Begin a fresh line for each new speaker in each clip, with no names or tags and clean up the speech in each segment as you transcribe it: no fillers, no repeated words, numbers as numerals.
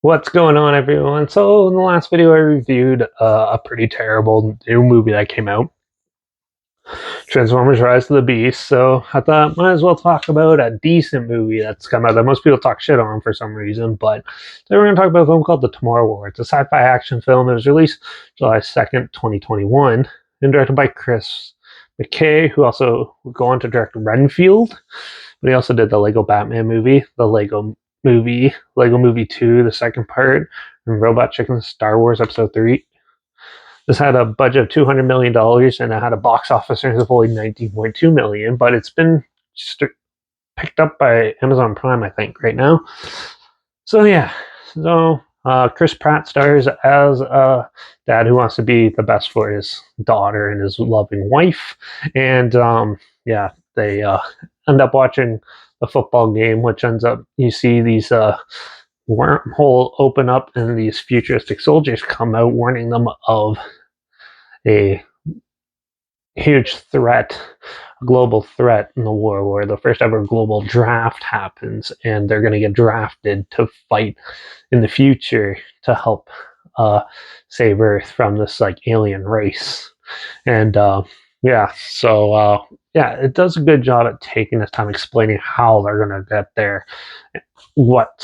What's going on, everyone? So, in the last video, I reviewed a pretty terrible new movie that came out, Transformers: Rise of the Beast. So, I thought might as well talk about a decent movie that's come out that most people talk shit on for some reason. But today, we're going to talk about a film called The Tomorrow War. It's a sci-fi action film. It was released July 2nd, 2021, and directed by Chris McKay, who also would go on to direct Renfield. But he also did the Lego Batman movie, the Lego movie, Lego Movie 2, the second part, and Robot Chicken Star Wars Episode 3. This had a budget of $200 million and it had a box office earnings of only $19.2 million, but it's been picked up by Amazon Prime, I think, right now. So, yeah. Chris Pratt stars as a dad who wants to be the best for his daughter and his loving wife. And, they end up watching the football game, which ends up, you see these wormhole open up and these futuristic soldiers come out warning them of a huge threat, a global threat in the war, where the first ever global draft happens and they're going to get drafted to fight in the future to help save Earth from this like alien race. And it does a good job at taking this time explaining how they're going to get there, what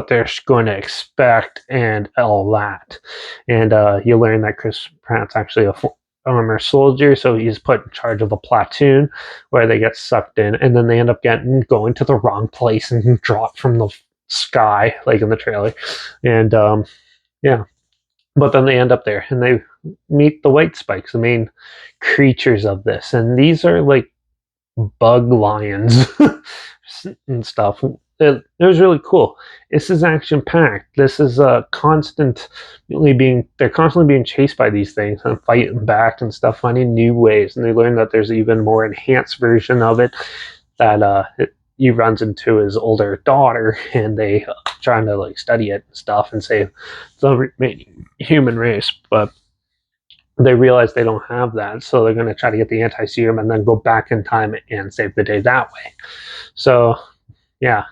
they're going to expect, and all that. And you learn that Chris Pratt's actually a former soldier, so he's put in charge of a platoon where they get sucked in, and then they end up going to the wrong place and dropped from the sky, like in the trailer. And but then they end up there and they meet the white spikes, the main creatures of this. And these are like bug lions and stuff. It was really cool. This is action packed. This is they're constantly being chased by these things and fighting back and stuff, finding new ways. And they learn that there's even more enhanced version of it that he runs into his older daughter, and they trying to like study it and stuff and save the remaining human race. But they realize they don't have that, so they're going to try to get the anti-serum and then go back in time and save the day that way. So, yeah.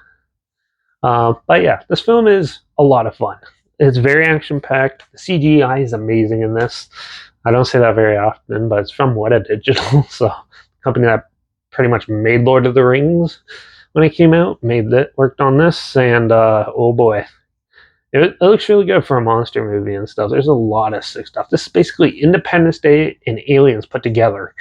This film is a lot of fun. It's very action-packed. The CGI is amazing in this. I don't say that very often, but it's from Weta Digital, so the company that pretty much made Lord of the Rings when it came out, worked on this, and oh boy. It looks really good for a monster movie and stuff. There's a lot of sick stuff. This is basically Independence Day and Aliens put together.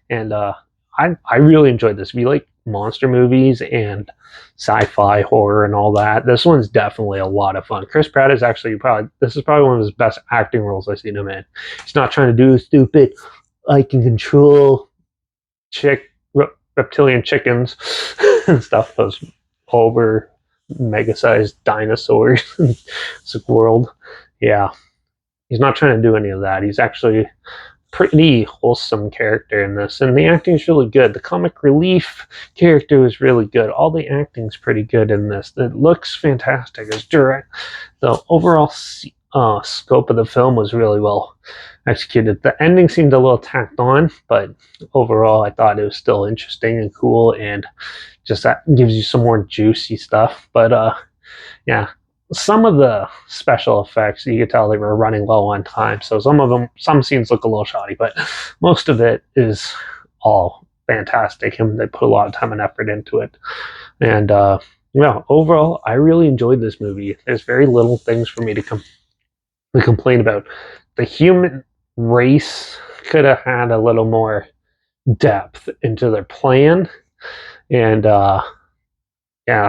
And I really enjoyed this. If you like monster movies and sci-fi horror and all that, this one's definitely a lot of fun. Chris Pratt is actually this is probably one of his best acting roles I've seen him in. He's not trying to do stupid, I can control reptilian chickens and stuff, those over mega-sized dinosaurs in this world. Yeah, he's not trying to do any of that. He's actually pretty wholesome character in this, and the acting is really good. The comic relief character is really good. All the acting's pretty good in this. It looks fantastic. It's direct. The overall scope of the film was really well executed. The ending seemed a little tacked on, but overall I thought it was still interesting and cool, and just that gives you some more juicy stuff. But some of the special effects, you could tell they were running low on time, so some scenes look a little shoddy, but most of it is all fantastic, and they put a lot of time and effort into it. And overall I really enjoyed this movie. There's very little things for me to complain about. The human race could have had a little more depth into their plan, and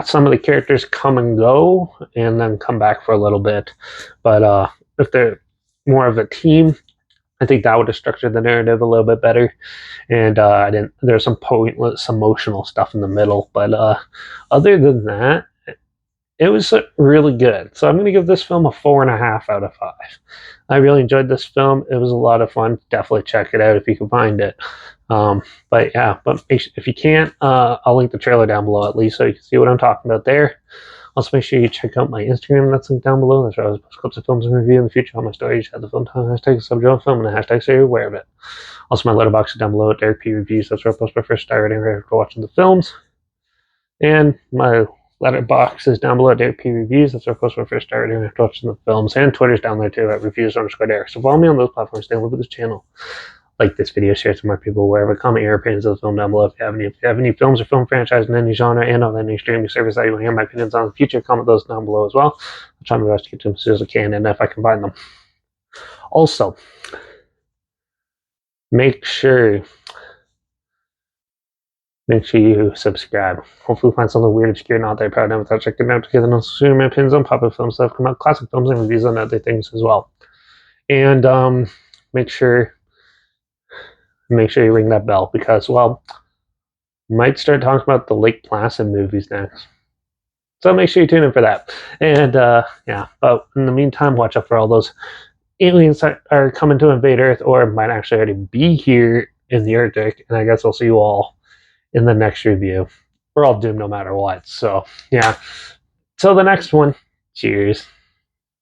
some of the characters come and go and then come back for a little bit, but if they're more of a team, I think that would have structured the narrative a little bit better. And there's some pointless emotional stuff in the middle, but other than that, it was really good. So I'm going to give this film a 4.5 out of 5. I really enjoyed this film. It was a lot of fun. Definitely check it out if you can find it. But if you can't, I'll link the trailer down below at least so you can see what I'm talking about there. Also, make sure you check out my Instagram. That's linked down below. That's where I was post clips of films and review in the future. All my stories have the film time hashtag, subgenre film, and the hashtag so you're aware of it. Also, my Letterbox is down below at Derek P Reviews. That's where I post my first star rating for watching the films. And my Letterbox is down below at Derek P Reviews. That's where I post when I first started after watching the films. And Twitter's down there too at reviews_Derek. So follow me on those platforms. Stay with this channel. Like this video, share it to more people wherever. Comment your opinions of the film down below. If you have any films or film franchise in any genre and on any streaming service that you want to hear my opinions on in the future, comment those down below as well. I'll try my best to get to them as soon as I can and if I can find them. Also, make sure you subscribe. Hopefully, find something weird, obscure, not that proud of without checking it out together. And share my opinions on popular films that have come out, classic films, and reviews on other things as well. And make sure you ring that bell because, well, might start talking about the Lake Placid movies next. So make sure you tune in for that. And yeah, but in the meantime, watch out for all those aliens that are coming to invade Earth or might actually already be here in the Arctic. And I guess I'll see you all in the next review. We're all doomed no matter what. So yeah. Till the next one. Cheers.